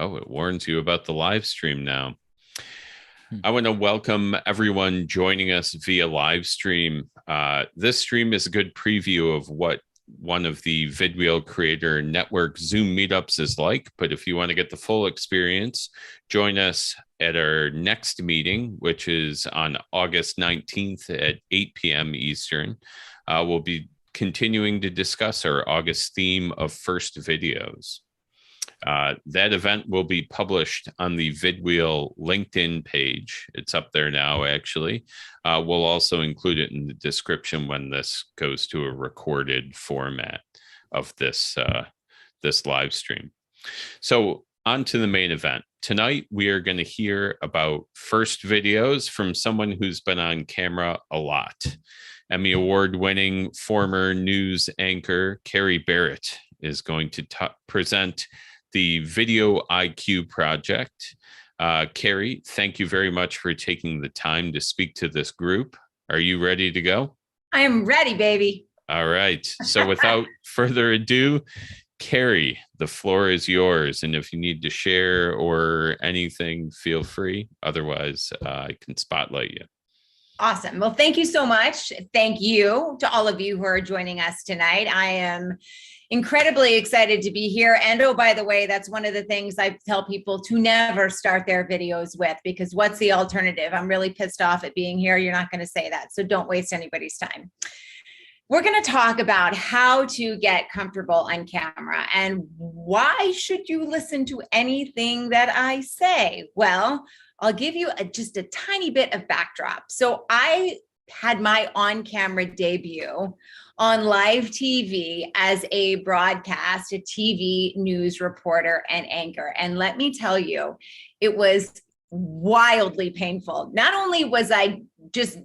Oh, it warns you about the live stream now. Hmm. I want to welcome everyone joining us via live stream. This stream is a good preview of what one of the vidwheel creator network Zoom meetups is like. But if you want to get the full experience, join us at our next meeting, which is on August 19th at 8 p.m. Eastern. We'll be continuing to discuss our August theme of first videos. That event will be published on the vidwheel LinkedIn page. It's up there now, actually. We'll also include it in the description when this goes to a recorded format of this live stream. So on to the main event. Tonight, we are going to hear about first videos from someone who's been on camera a lot. Emmy Award-winning former news anchor Kerry Barrett is going to present the Video IQ project. Kerry, thank you very much for taking the time to speak to this group. Are you ready to go? I am ready, baby. All right. So without further ado, Kerry, the floor is yours. And if you need to share or anything, feel free. Otherwise, I can spotlight you. Awesome. Well, thank you so much. Thank you to all of you who are joining us tonight. I am incredibly excited to be here. And oh, by the way, that's one of the things I tell people to never start their videos with, because what's the alternative? I'm really pissed off at being here. You're not going to say that. So don't waste anybody's time. We're going to talk about how to get comfortable on camera and why should you listen to anything that I say? Well, I'll give you just a tiny bit of backdrop. So I had my on-camera debut on live TV as a broadcast, a TV news reporter and anchor. And let me tell you, it was wildly painful. Not only was I just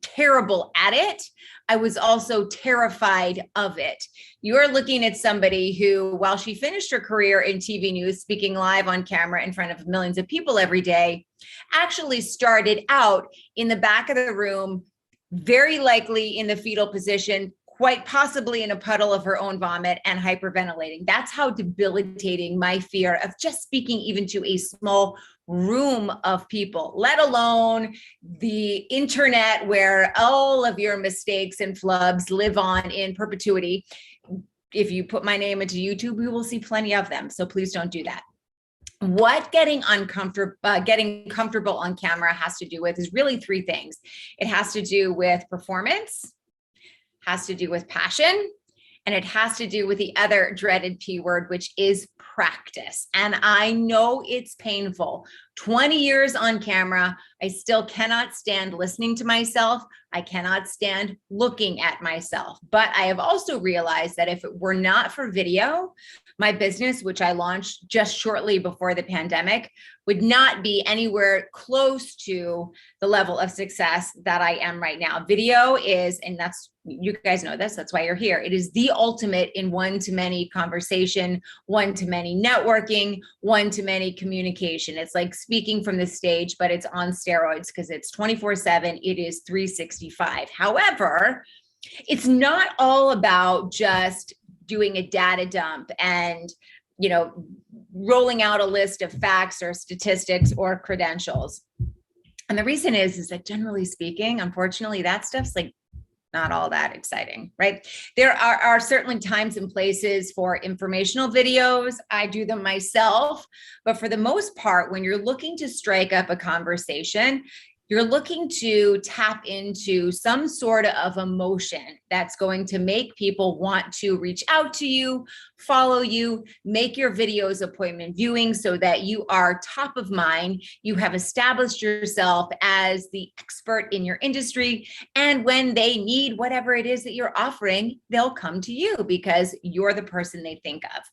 terrible at it, I was also terrified of it. You're looking at somebody who, while she finished her career in TV news, speaking live on camera in front of millions of people every day, actually started out in the back of the room, very likely in the fetal position, quite possibly in a puddle of her own vomit and hyperventilating. That's how debilitating my fear of just speaking even to a small room of people, let alone the internet where all of your mistakes and flubs live on in perpetuity. If you put my name into YouTube, you will see plenty of them. So please don't do that. What getting comfortable on camera has to do with is really three things. It has to do with performance, has to do with passion, and it has to do with the other dreaded P word, which is practice. And I know it's painful. 20 years on camera, I still cannot stand listening to myself. I cannot stand looking at myself. But I have also realized that if it were not for video, my business, which I launched just shortly before the pandemic, would not be anywhere close to the level of success that I am right now. Video is, and that's, you guys know this, that's why you're here. It is the ultimate in one-to-many conversation, one-to-many networking, one-to-many communication. It's like speaking from the stage, but it's on steroids because it's 24/7. It is 365. However, it's not all about just doing a data dump and, you know, rolling out a list of facts or statistics or credentials. And the reason is that generally speaking, unfortunately, that stuff's like not all that exciting, right? There are certainly times and places for informational videos. I do them myself, but for the most part, when you're looking to strike up a conversation, you're looking to tap into some sort of emotion that's going to make people want to reach out to you, follow you, make your videos appointment viewing so that you are top of mind. You have established yourself as the expert in your industry. And when they need whatever it is that you're offering, they'll come to you because you're the person they think of.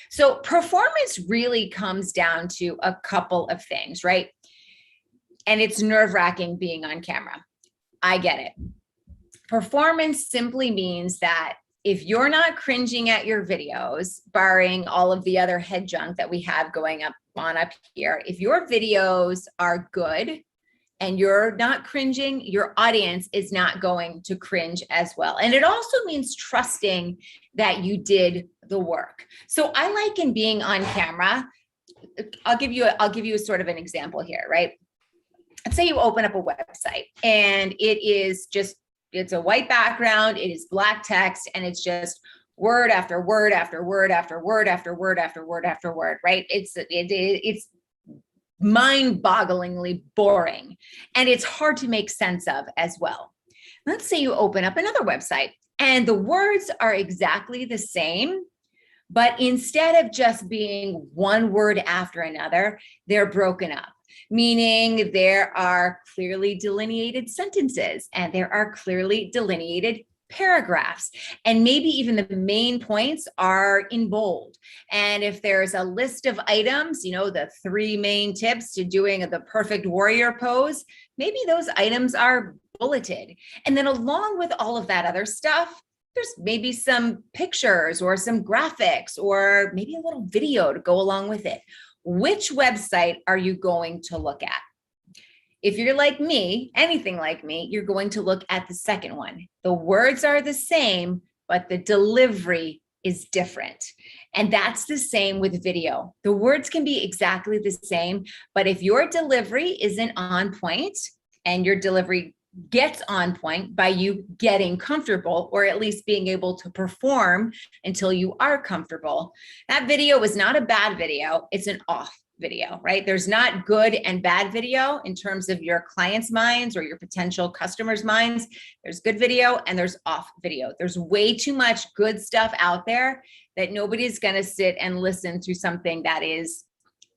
So performance really comes down to a couple of things, right? And it's nerve-wracking being on camera. I get it. Performance simply means that if you're not cringing at your videos, barring all of the other head junk that we have going up here, if your videos are good and you're not cringing, your audience is not going to cringe as well. And it also means trusting that you did the work. So I liken being on camera I'll give you a sort of an example here, right? Let's say you open up a website and it's a white background, it is black text, and it's just word after word after word after word after word after word after word, right? It's mind-bogglingly boring, and it's hard to make sense of as well. Let's say you open up another website and the words are exactly the same, but instead of just being one word after another, they're broken up, meaning there are clearly delineated sentences and there are clearly delineated paragraphs, and maybe even the main points are in bold. And if there's a list of items, the 3 main tips to doing the perfect warrior pose, maybe those items are bulleted. And then along with all of that other stuff, there's maybe some pictures or some graphics or maybe a little video to go along with it. Which website are you going to look at? If you're like me, anything like me, you're going to look at the second one. The words are the same, but the delivery is different. And that's the same with video. The words can be exactly the same, but if your delivery isn't on point, and your delivery gets on point by you getting comfortable, or at least being able to perform until you are comfortable, that video is not a bad video, it's an off video, right? There's not good and bad video in terms of your clients' minds or your potential customers' minds. There's good video and there's off video. There's way too much good stuff out there that nobody's going to sit and listen to something that is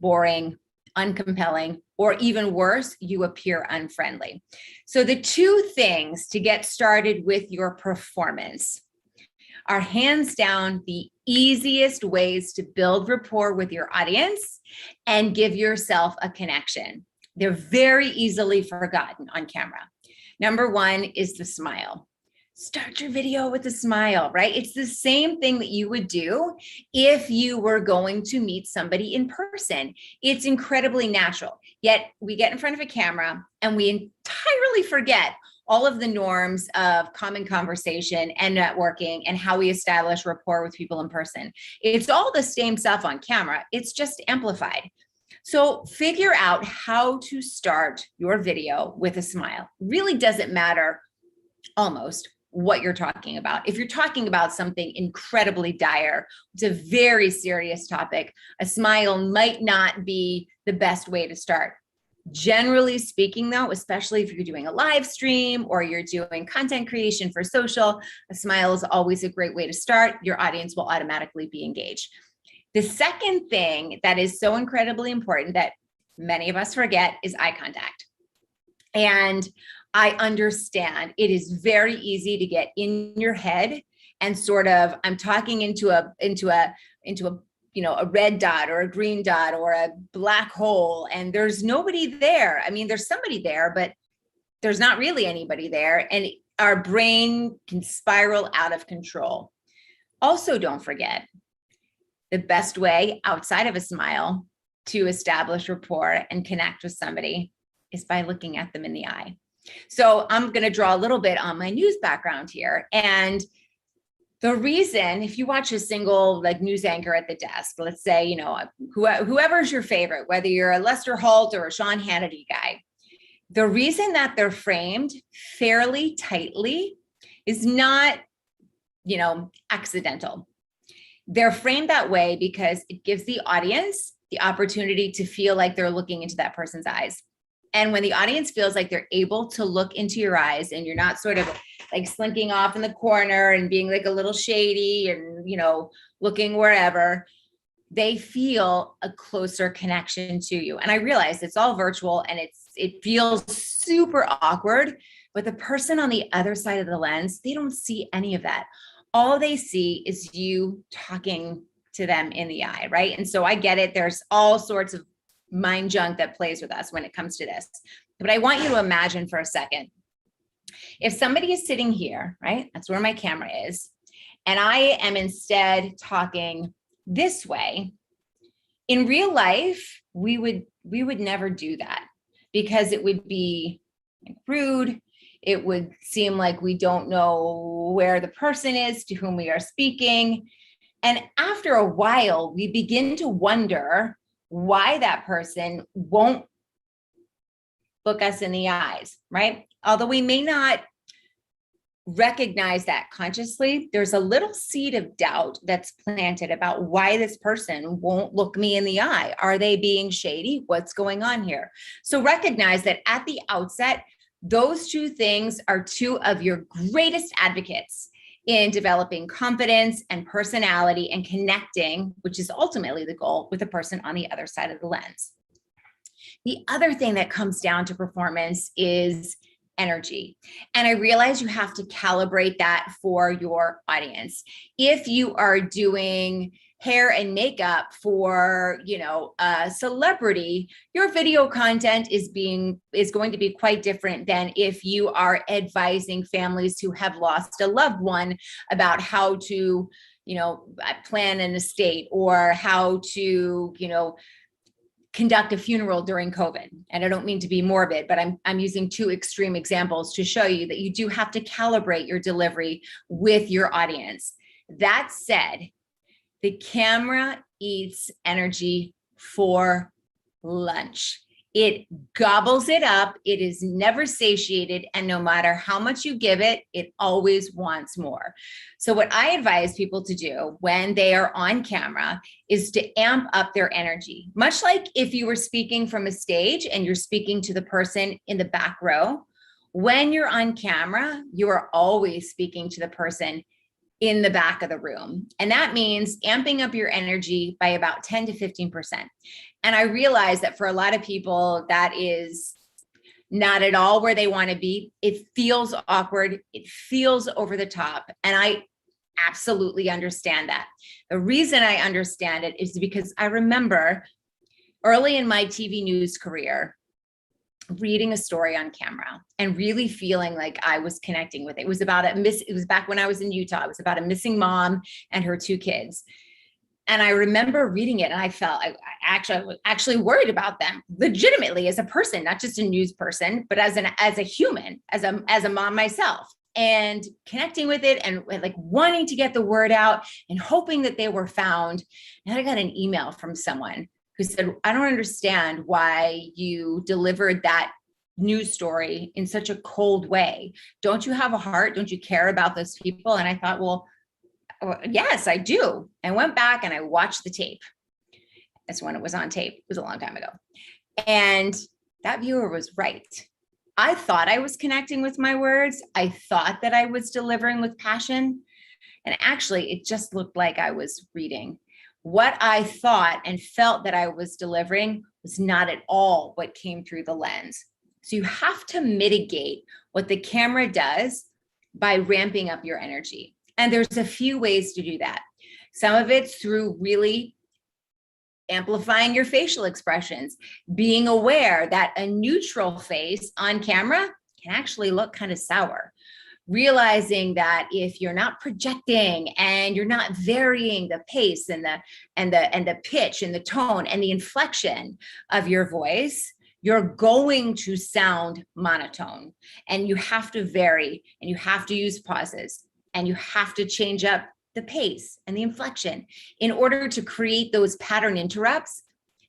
boring, uncompelling, or even worse, you appear unfriendly. So the 2 things to get started with your performance are hands down the easiest ways to build rapport with your audience and give yourself a connection. They're very easily forgotten on camera. Number 1 is the smile. Start your video with a smile, right? It's the same thing that you would do if you were going to meet somebody in person. It's incredibly natural. Yet we get in front of a camera and we entirely forget all of the norms of common conversation and networking and how we establish rapport with people in person. It's all the same stuff on camera. It's just amplified. So figure out how to start your video with a smile. Really doesn't matter almost what you're talking about. If you're talking about something incredibly dire, it's a very serious topic, a smile might not be the best way to start. Generally speaking, though, especially if you're doing a live stream or you're doing content creation for social, a smile is always a great way to start. Your audience will automatically be engaged. The second thing that is so incredibly important that many of us forget is eye contact. And I understand it is very easy to get in your head and sort of, I'm talking into a red dot or a green dot or a black hole, and there's nobody there. I mean, there's somebody there, but there's not really anybody there. And our brain can spiral out of control. Also, don't forget, the best way outside of a smile to establish rapport and connect with somebody is by looking at them in the eye. So I'm going to draw a little bit on my news background here. And the reason, if you watch a single news anchor at the desk, let's say, whoever's your favorite, whether you're a Lester Holt or a Sean Hannity guy, the reason that they're framed fairly tightly is not, accidental. They're framed that way because it gives the audience the opportunity to feel like they're looking into that person's eyes. And when the audience feels like they're able to look into your eyes and you're not sort of slinking off in the corner and being a little shady and, looking wherever, they feel a closer connection to you. And I realize it's all virtual and it feels super awkward, but the person on the other side of the lens, they don't see any of that. All they see is you talking to them in the eye, right? And so I get it. There's all sorts of mind junk that plays with us when it comes to this. But I want you to imagine for a second, if somebody is sitting here, right? That's where my camera is. And I am instead talking this way. In real life, we would never do that because it would be rude. It would seem like we don't know where the person is to whom we are speaking. And after a while, we begin to wonder why that person won't look us in the eyes, right? Although we may not recognize that consciously, there's a little seed of doubt that's planted about why this person won't look me in the eye. Are they being shady? What's going on here? So recognize that at the outset, those two things are two of your greatest advocates in developing confidence and personality and connecting, which is ultimately the goal, with the person on the other side of the lens. The other thing that comes down to performance is energy. And I realize you have to calibrate that for your audience. If you are doing hair and makeup for, a celebrity, your video content is going to be quite different than if you are advising families who have lost a loved one about how to, plan an estate, or how to, conduct a funeral during COVID. And I don't mean to be morbid, but I'm using two extreme examples to show you that you do have to calibrate your delivery with your audience. That said, the camera eats energy for lunch. It gobbles it up. It is never satiated. And no matter how much you give it, it always wants more. So what I advise people to do when they are on camera is to amp up their energy. Much like if you were speaking from a stage and you're speaking to the person in the back row, when you're on camera, you are always speaking to the person in the back of the room. And that means amping up your energy by about 10 to 15%. And I realize that for a lot of people, that is not at all where they want to be. It feels awkward. It feels over the top. And I absolutely understand that. The reason I understand it is because I remember early in my TV news career, reading a story on camera and really feeling like I was connecting with it. It was back when I was in Utah. It was about a missing mom and her two kids. And I remember reading it and I felt I was actually worried about them legitimately as a person, not just a news person, but as a human, as a mom myself, and connecting with it and like wanting to get the word out and hoping that they were found. And I got an email from someone who said, I don't understand why you delivered that news story in such a cold way. Don't you have a heart? Don't you care about those people? And I thought, well, yes, I do. I went back and I watched the tape. That's when it was on tape. It was a long time ago. And that viewer was right. I thought I was connecting with my words. I thought that I was delivering with passion. And actually, it just looked like I was reading. What I thought and felt that I was delivering was not at all what came through the lens. So you have to mitigate what the camera does by ramping up your energy. And there's a few ways to do that. Some of it's through really amplifying your facial expressions, being aware that a neutral face on camera can actually look kind of sour. Realizing that if you're not projecting and you're not varying the pace and the pitch and the tone and the inflection of your voice, you're going to sound monotone. And you have to vary, and you have to use pauses, and you have to change up the pace and the inflection in order to create those pattern interrupts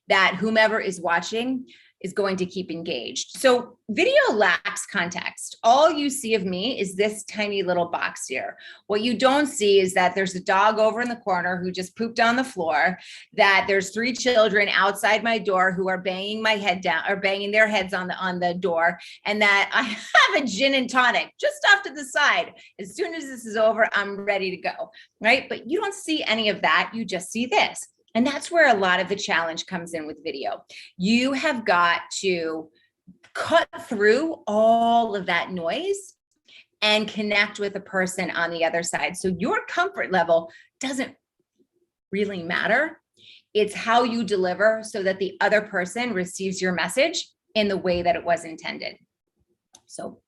that whomever is watching is going to keep engaged. So video lacks context. All you see of me is this tiny little box here. What you don't see is that there's a dog over in the corner who just pooped on the floor, that there's 3 children outside my door who are banging my head down or banging their heads on the door, and that I have a gin and tonic just off to the side. As soon as this is over, I'm ready to go, right? But you don't see any of that. You just see this. And that's where a lot of the challenge comes in with video. You have got to cut through all of that noise and connect with the person on the other side. So your comfort level doesn't really matter. It's how you deliver so that the other person receives your message in the way that it was intended. So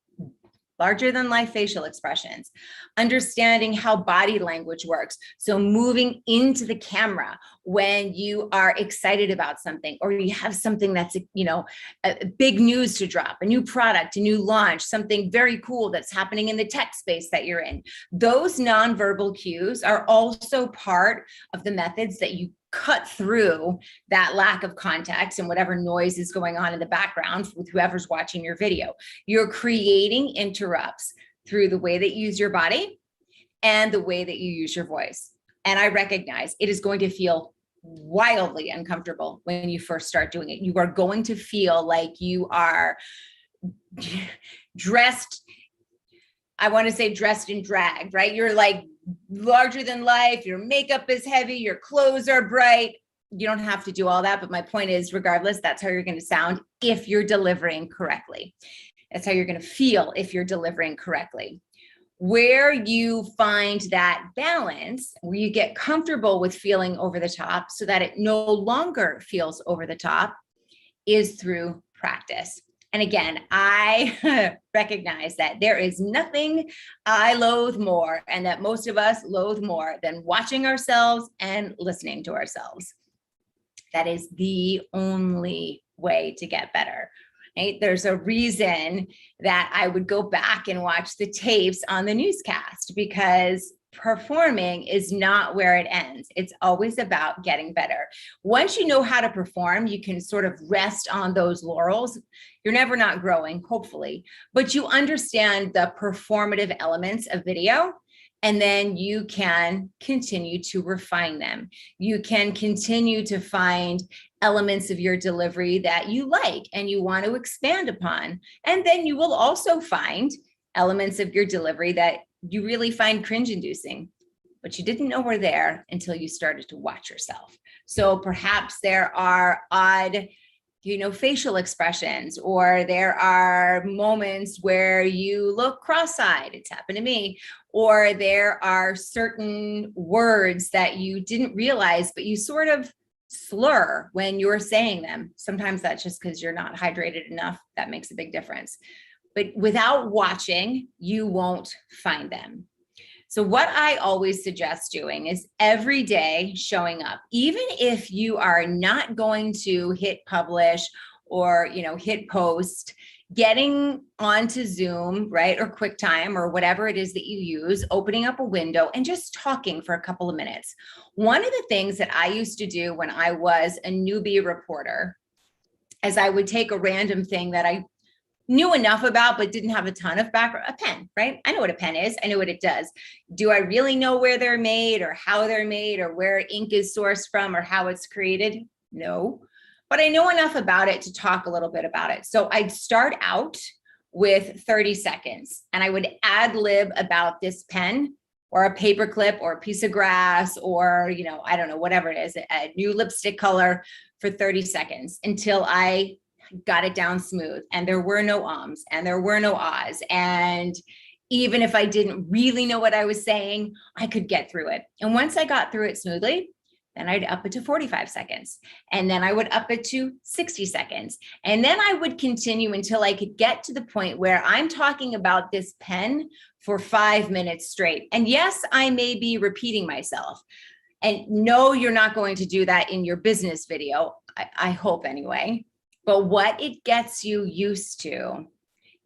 larger than life facial expressions, understanding how body language works. So moving into the camera when you are excited about something, or you have something that's, a big news to drop, a new product, a new launch, something very cool that's happening in the tech space that you're in. Those nonverbal cues are also part of the methods that you cut through that lack of context and whatever noise is going on in the background with whoever's watching your video. You're creating interrupts through the way that you use your body and the way that you use your voice. And I recognize it is going to feel wildly uncomfortable when you first start doing it. You are going to feel like you are dressed, I want to say dressed and dragged, right? You're like larger than life, your makeup is heavy, your clothes are bright. You don't have to do all that, but my point is, regardless, that's how you're going to sound if you're delivering correctly. That's how you're going to feel if you're delivering correctly. Where you find that balance, where you get comfortable with feeling over the top so that it no longer feels over the top, is through practice. And again, I recognize that there is nothing I loathe more, and that most of us loathe more, than watching ourselves and listening to ourselves. That is the only way to get better. Right? There's a reason that I would go back and watch the tapes on the newscast, because performing is not where it ends. It's always about getting better. Once you know how to perform, you can sort of rest on those laurels. You're never not growing, hopefully, but you understand the performative elements of video, and then you can continue to refine them. You can continue to find elements of your delivery that you like and you want to expand upon. And then you will also find elements of your delivery that you really find cringe-inducing, but you didn't know were there until you started to watch yourself. So perhaps there are odd, facial expressions, or there are moments where you look cross-eyed. It's happened to me. Or there are certain words that you didn't realize, but you sort of slur when you're saying them. Sometimes that's just because you're not hydrated enough. That makes a big difference. But without watching, you won't find them. So what I always suggest doing is every day showing up, even if you are not going to hit publish or, hit post, getting onto Zoom, right? Or QuickTime or whatever it is that you use, opening up a window and just talking for a couple of minutes. One of the things that I used to do when I was a newbie reporter is I would take a random thing that I knew enough about, but didn't have a ton of background, a pen, right? I know what a pen is. I know what it does. Do I really know where they're made or how they're made or where ink is sourced from or how it's created? No, but I know enough about it to talk a little bit about it. So I'd start out with 30 seconds and I would ad lib about this pen or a paper clip or a piece of grass or, I don't know, whatever it is, a new lipstick color for 30 seconds until I got it down smooth, and there were no ums and there were no ahs. And even if I didn't really know what I was saying, I could get through it. And once I got through it smoothly, then I'd up it to 45 seconds. And then I would up it to 60 seconds. And then I would continue until I could get to the point where I'm talking about this pen for 5 minutes straight. And yes, I may be repeating myself. And no, you're not going to do that in your business video. I hope anyway. But what it gets you used to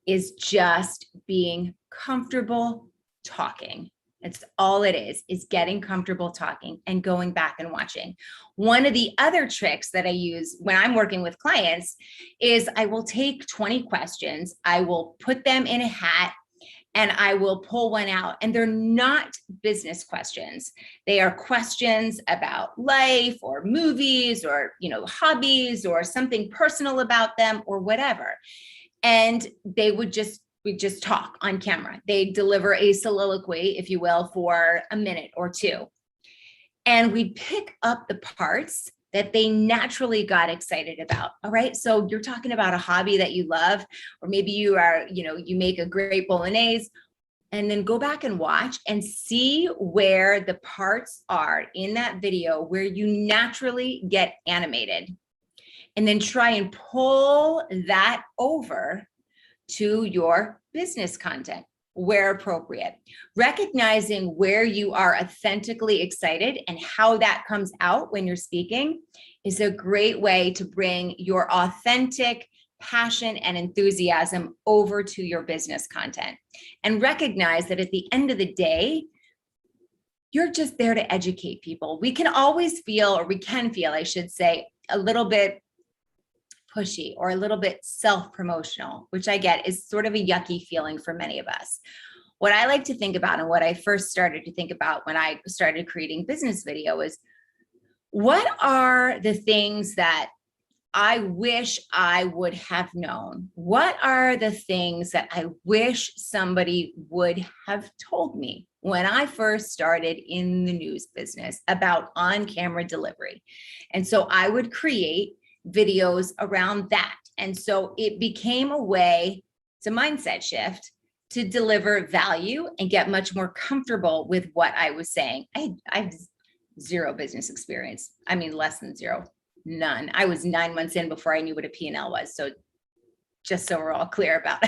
is just being comfortable talking. It's all it is getting comfortable talking and going back and watching. One of the other tricks that I use when I'm working with clients is I will take 20 questions, I will put them in a hat, and I will pull one out. And they're not business questions. They are questions about life or movies or, hobbies or something personal about them or whatever. And we'd just talk on camera. They deliver a soliloquy, if you will, for a minute or two. And we pick up the parts that they naturally got excited about. All right. So you're talking about a hobby that you love, or maybe you are, you make a great bolognese, and then go back and watch and see where the parts are in that video where you naturally get animated, and then try and pull that over to your business content where appropriate. Recognizing where you are authentically excited and how that comes out when you're speaking is a great way to bring your authentic passion and enthusiasm over to your business content. And recognize that at the end of the day, you're just there to educate people. We can always feel, or we can feel, I should say, a little bit pushy or a little bit self-promotional, which I get is sort of a yucky feeling for many of us. What I like to think about, and what I first started to think about when I started creating business video, is what are the things that I wish I would have known? What are the things that I wish somebody would have told me when I first started in the news business about on-camera delivery? And so I would create videos around that. And so it became a way, it's a mindset shift, to deliver value and get much more comfortable with what I was saying. I have zero business experience. I mean, less than zero. None. I was 9 months in before I knew what a P&L was. So just so we're all clear about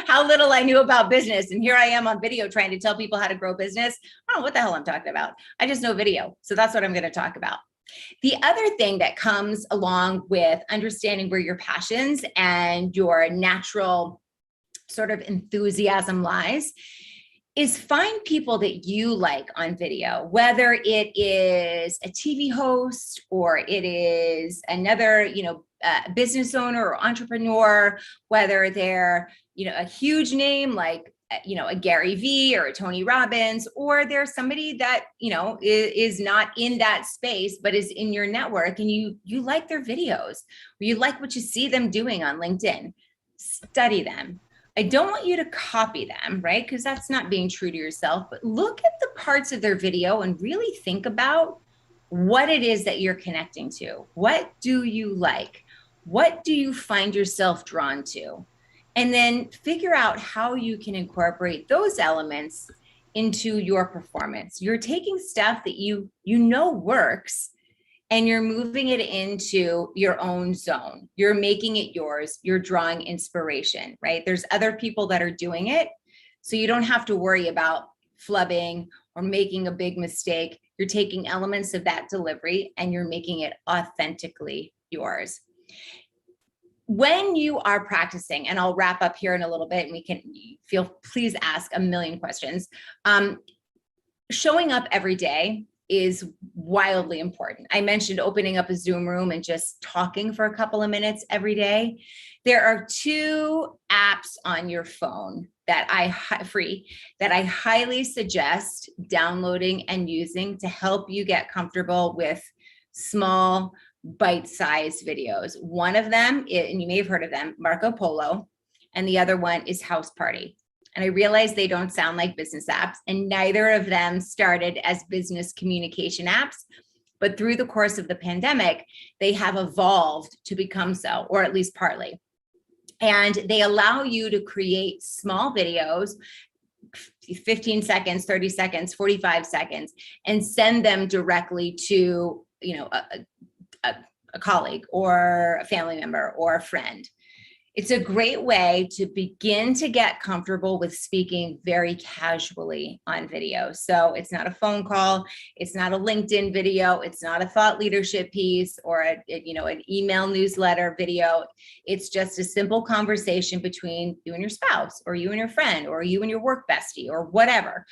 how little I knew about business. And here I am on video trying to tell people how to grow business. I don't know what the hell I'm talking about. I just know video. So that's what I'm going to talk about. The other thing that comes along with understanding where your passions and your natural sort of enthusiasm lies is find people that you like on video, whether it is a TV host or it is another, business owner or entrepreneur, whether they're, a huge name like, a Gary V or a Tony Robbins, or there's somebody that, is not in that space, but is in your network and you like their videos, or you like what you see them doing on LinkedIn. Study them. I don't want you to copy them, right? Because that's not being true to yourself, but look at the parts of their video and really think about what it is that you're connecting to. What do you like? What do you find yourself drawn to? And then figure out how you can incorporate those elements into your performance. You're taking stuff that you know works, and you're moving it into your own zone. You're making it yours. You're drawing inspiration, right? There's other people that are doing it, so you don't have to worry about flubbing or making a big mistake. You're taking elements of that delivery and you're making it authentically yours. When you are practicing, and I'll wrap up here in a little bit and we can please ask a million questions. Showing up every day is wildly important. I mentioned opening up a Zoom room and just talking for a couple of minutes every day. There are 2 apps on your phone that I highly suggest downloading and using to help you get comfortable with small, bite-sized videos. One of them, and you may have heard of them, Polo, and the other one is House Party. And I realize they don't sound like business apps, and neither of them started as business communication apps, but through the course of the pandemic, they have evolved to become so, or at least partly. And they allow you to create small videos, 15 seconds, 30 seconds, 45 seconds, and send them directly to, a colleague or a family member or a friend. It's a great way to begin to get comfortable with speaking very casually on video. So it's not a phone call, it's not a LinkedIn video, it's not a thought leadership piece or an email newsletter video. It's just a simple conversation between you and your spouse, or you and your friend, or you and your work bestie, or whatever.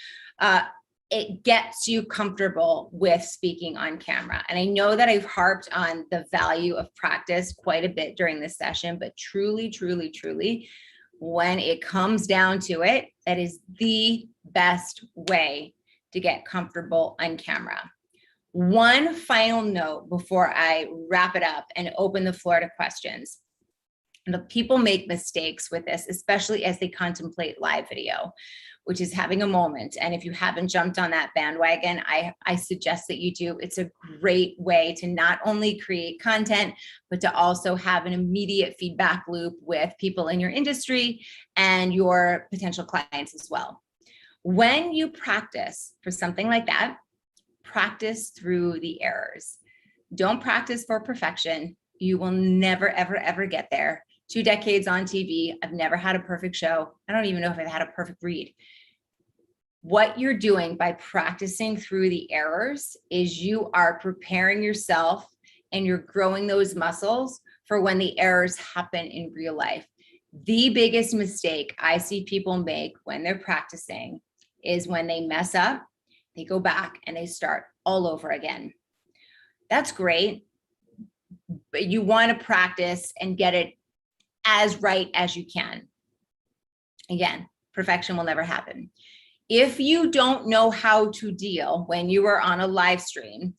It gets you comfortable with speaking on camera. And I know that I've harped on the value of practice quite a bit during this session, but truly, truly, truly, when it comes down to it, that is the best way to get comfortable on camera. One final note before I wrap it up and open the floor to questions. The people make mistakes with this, especially as they contemplate live video, which is having a moment. And if you haven't jumped on that bandwagon, I suggest that you do. It's a great way to not only create content, but to also have an immediate feedback loop with people in your industry and your potential clients as well. When you practice for something like that, practice through the errors. Don't practice for perfection. You will never, ever, ever get there. 2 decades on TV, I've never had a perfect show. I don't even know if I've had a perfect read. What you're doing by practicing through the errors is you are preparing yourself and you're growing those muscles for when the errors happen in real life. The biggest mistake I see people make when they're practicing is when they mess up, They go back and they start all over again. That's great, but you want to practice and get it as right as you can. Again, perfection will never happen. If you don't know how to deal when you are on a live stream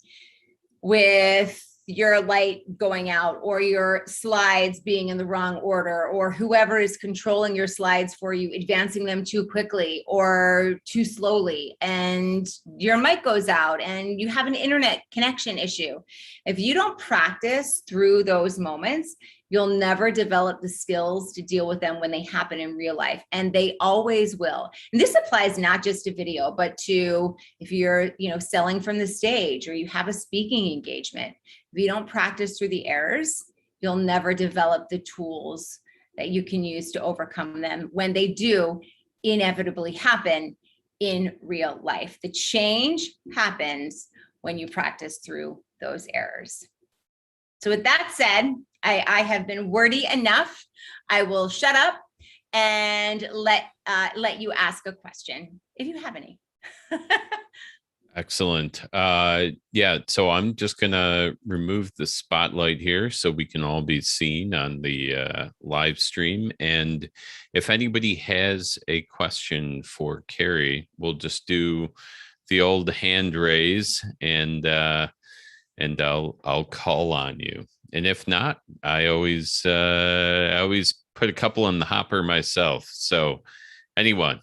with your light going out or your slides being in the wrong order, or whoever is controlling your slides for you, advancing them too quickly or too slowly, and your mic goes out and you have an internet connection issue. If you don't practice through those moments, you'll never develop the skills to deal with them when they happen in real life. And they always will. And this applies not just to video, but to if you're, selling from the stage or you have a speaking engagement. If you don't practice through the errors, you'll never develop the tools that you can use to overcome them when they do inevitably happen in real life. The change happens when you practice through those errors. So with that said, I have been wordy enough. I will shut up and let you ask a question if you have any. Excellent. So I'm just gonna remove the spotlight here so we can all be seen on the live stream. And if anybody has a question for Kerry, we'll just do the old hand raise, and I'll call on you. And if not, I always put a couple in the hopper myself. So anyone?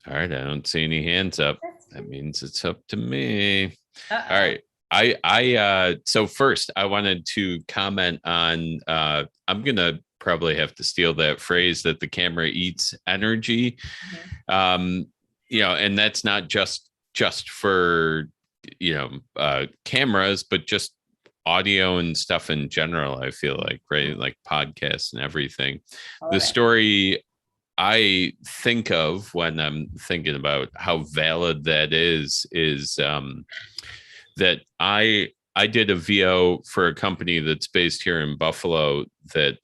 All right, I don't see any hands up. That means it's up to me. Uh-oh. All right. I so first I wanted to comment on I'm gonna probably have to steal that phrase that the camera eats energy. Mm-hmm. And that's not just for cameras, but just audio and stuff in general. I feel like, right? Like podcasts and everything. All the right. Story I think of when I'm thinking about how valid that is that I did a VO for a company that's based here in Buffalo that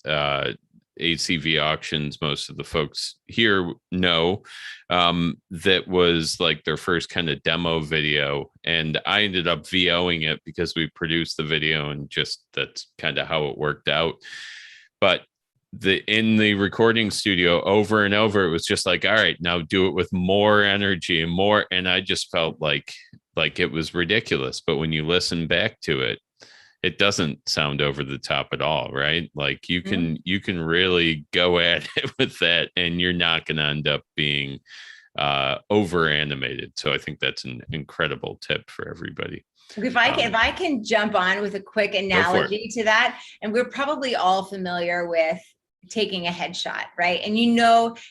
ACV Auctions, most of the folks here know, that was like their first kind of demo video. And I ended up VOing it because we produced the video, and just that's kind of how it worked out. But in the recording studio, over and over, it was just like, all right, now do it with more energy and more. And I just felt like it was ridiculous. But when you listen back to it, it doesn't sound over the top at all, right? Like you can really go at it with that, and you're not going to end up being over animated. So I think that's an incredible tip for everybody. If I can jump on with a quick analogy to that, and we're probably all familiar with taking a headshot, right? And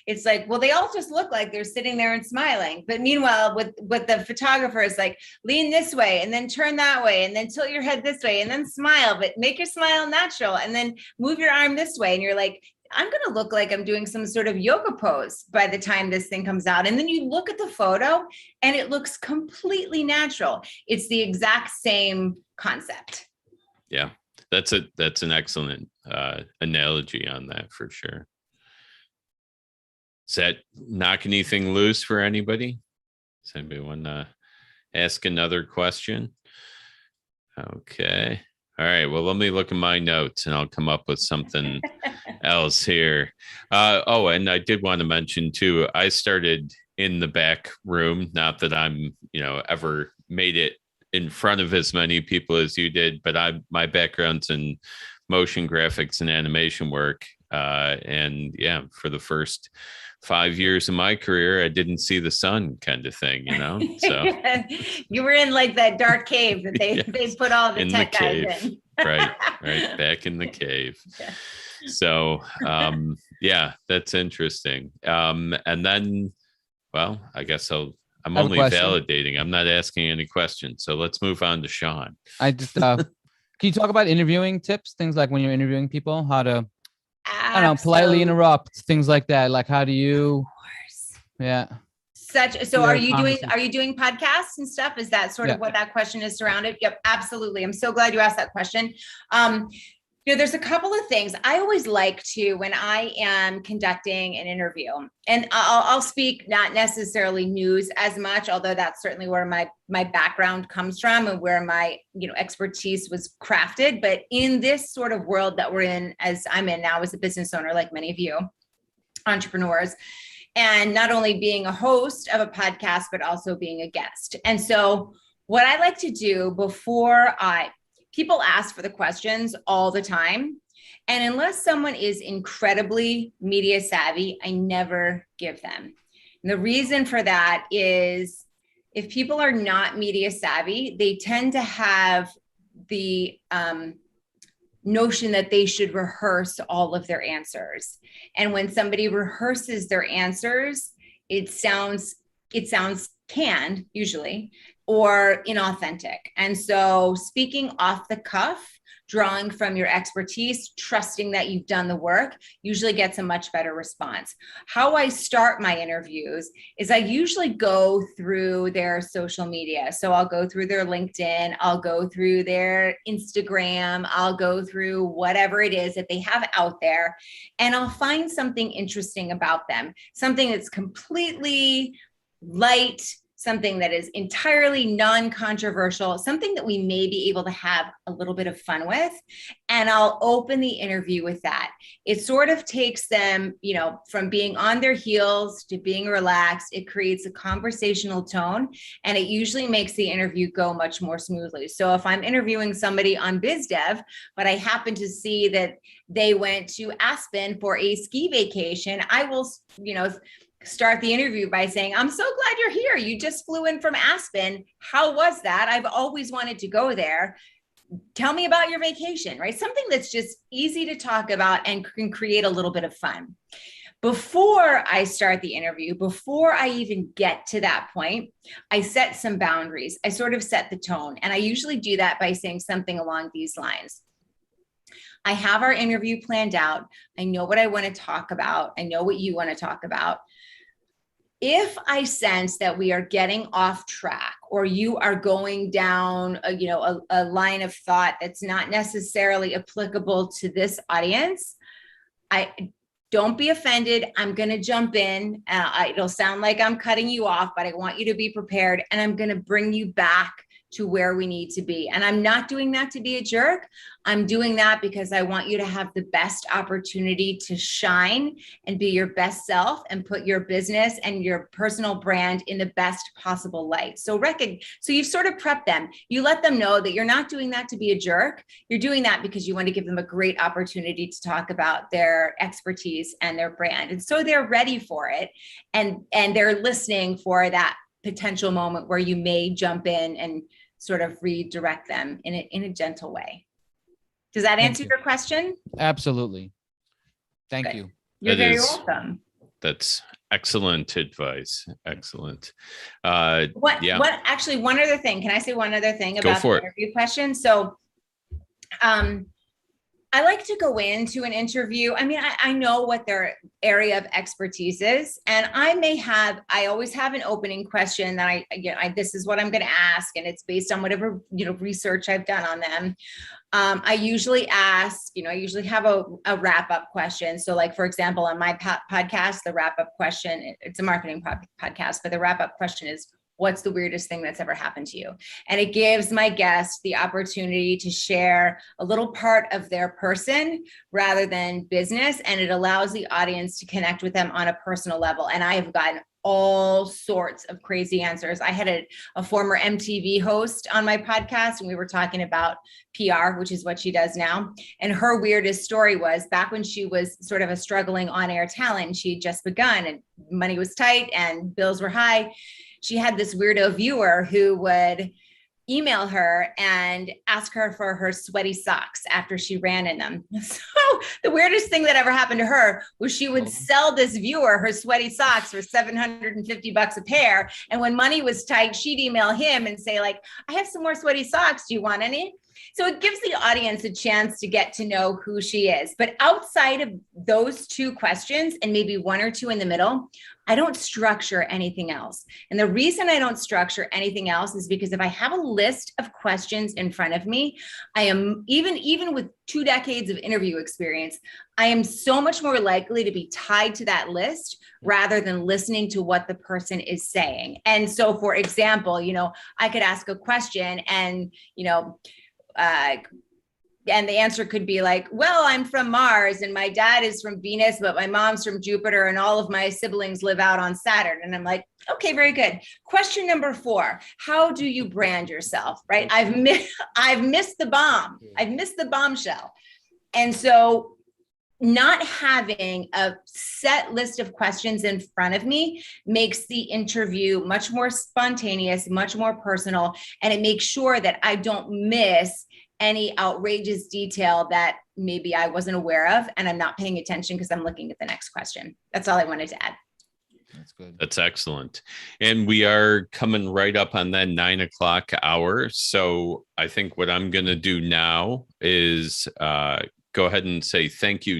it's like, well, they all just look like they're sitting there and smiling. But meanwhile, with the photographer is like, lean this way and then turn that way and then tilt your head this way and then smile, but make your smile natural and then move your arm this way. And you're like, I'm going to look like I'm doing some sort of yoga pose by the time this thing comes out. And then you look at the photo and it looks completely natural. It's the exact same concept. Yeah, that's an excellent analogy on that for sure. Does that knock anything loose for anybody? Does anybody want to ask another question? Okay. All right. Well, let me look at my notes and I'll come up with something else here. And I did want to mention too, I started in the back room. Not that I'm, ever made it in front of as many people as you did, but my background's in motion graphics and animation work. And yeah, for the first 5 years of my career, I didn't see the sun, kind of thing, So you were in like that dark cave that they put all the tech guys in. right, back in the cave. Yeah. So that's interesting. And then, well, I guess I'm only validating. I'm not asking any questions. So let's move on to Sean. I just can you talk about interviewing tips, things like when you're interviewing people, how to I don't know, politely interrupt, things like that. Like how do you? Of course. Yeah. Are you doing podcasts and stuff? Is that sort of what that question is surrounded? Yep, absolutely. I'm so glad you asked that question. There's a couple of things I always like to, when I am conducting an interview, and I'll speak not necessarily news as much, although that's certainly where my background comes from and where my, expertise was crafted. But in this sort of world that we're in, as I'm in now as a business owner, like many of you entrepreneurs, and not only being a host of a podcast, but also being a guest. And so what I like to do people ask for the questions all the time. And unless someone is incredibly media savvy, I never give them. And the reason for that is if people are not media savvy, they tend to have the notion that they should rehearse all of their answers. And when somebody rehearses their answers, it sounds canned usually, or inauthentic. And so speaking off the cuff, drawing from your expertise, trusting that you've done the work, usually gets a much better response. How I start my interviews is I usually go through their social media. So I'll go through their LinkedIn, I'll go through their Instagram, I'll go through whatever it is that they have out there, and I'll find something interesting about them, something that's completely light, something that is entirely non-controversial, something that we may be able to have a little bit of fun with. And I'll open the interview with that. It sort of takes them, from being on their heels to being relaxed. It creates a conversational tone, and it usually makes the interview go much more smoothly. So if I'm interviewing somebody on BizDev, but I happen to see that they went to Aspen for a ski vacation, I will, start the interview by saying, I'm so glad you're here. You just flew in from Aspen. How was that? I've always wanted to go there. Tell me about your vacation, right? Something that's just easy to talk about and can create a little bit of fun. Before I start the interview, before I even get to that point, I set some boundaries. I sort of set the tone. And I usually do that by saying something along these lines. I have our interview planned out. I know what I want to talk about. I know what you want to talk about. If I sense that we are getting off track, or you are going down a line of thought that's not necessarily applicable to this audience, don't be offended. I'm going to jump in. It'll sound like I'm cutting you off, but I want you to be prepared, and I'm going to bring you back to where we need to be. And I'm not doing that to be a jerk. I'm doing that because I want you to have the best opportunity to shine and be your best self and put your business and your personal brand in the best possible light. So you've sort of prepped them. You let them know that you're not doing that to be a jerk. You're doing that because you want to give them a great opportunity to talk about their expertise and their brand. And so they're ready for it. And they're listening for that potential moment where you may jump in and sort of redirect them in a gentle way. Does that answer your question? Absolutely. Thank you. You're very welcome. That's excellent advice. Excellent. One other thing. Can I say one other thing about the interview question? So, I like to go into an interview. I mean, I know what their area of expertise is, and I always have an opening question that this is what I'm going to ask, and it's based on whatever, research I've done on them. I usually ask, I usually have a wrap-up question. So like, for example, on my podcast, the wrap-up question, it's a marketing podcast, but the wrap-up question is, what's the weirdest thing that's ever happened to you? And it gives my guests the opportunity to share a little part of their person rather than business. And it allows the audience to connect with them on a personal level. And I have gotten all sorts of crazy answers. I had a former MTV host on my podcast, and we were talking about PR, which is what she does now. And her weirdest story was back when she was sort of a struggling on-air talent. She had just begun, and money was tight and bills were high. She had this weirdo viewer who would email her and ask her for her sweaty socks after she ran in them. So the weirdest thing that ever happened to her was she would sell this viewer her sweaty socks for $750 a pair. And when money was tight, she'd email him and say, like, I have some more sweaty socks. Do you want any? So it gives the audience a chance to get to know who she is. But outside of those two questions, and maybe one or two in the middle, I don't structure anything else. And the reason I don't structure anything else is because if I have a list of questions in front of me, I am, even with 2 decades of interview experience, I am so much more likely to be tied to that list rather than listening to what the person is saying. And so, for example, I could ask a question and, and the answer could be like, well, I'm from Mars and my dad is from Venus, but my mom's from Jupiter and all of my siblings live out on Saturn. And I'm like, okay, very good. Question number 4, how do you brand yourself? Right? I've missed the bomb. I've missed the bombshell. And so not having a set list of questions in front of me makes the interview much more spontaneous, much more personal, and it makes sure that I don't miss any outrageous detail that maybe I wasn't aware of and I'm not paying attention because I'm looking at the next question. That's all I wanted to add. That's good. That's excellent. And we are coming right up on that 9 o'clock hour. So I think what I'm going to do now is go ahead and say thank you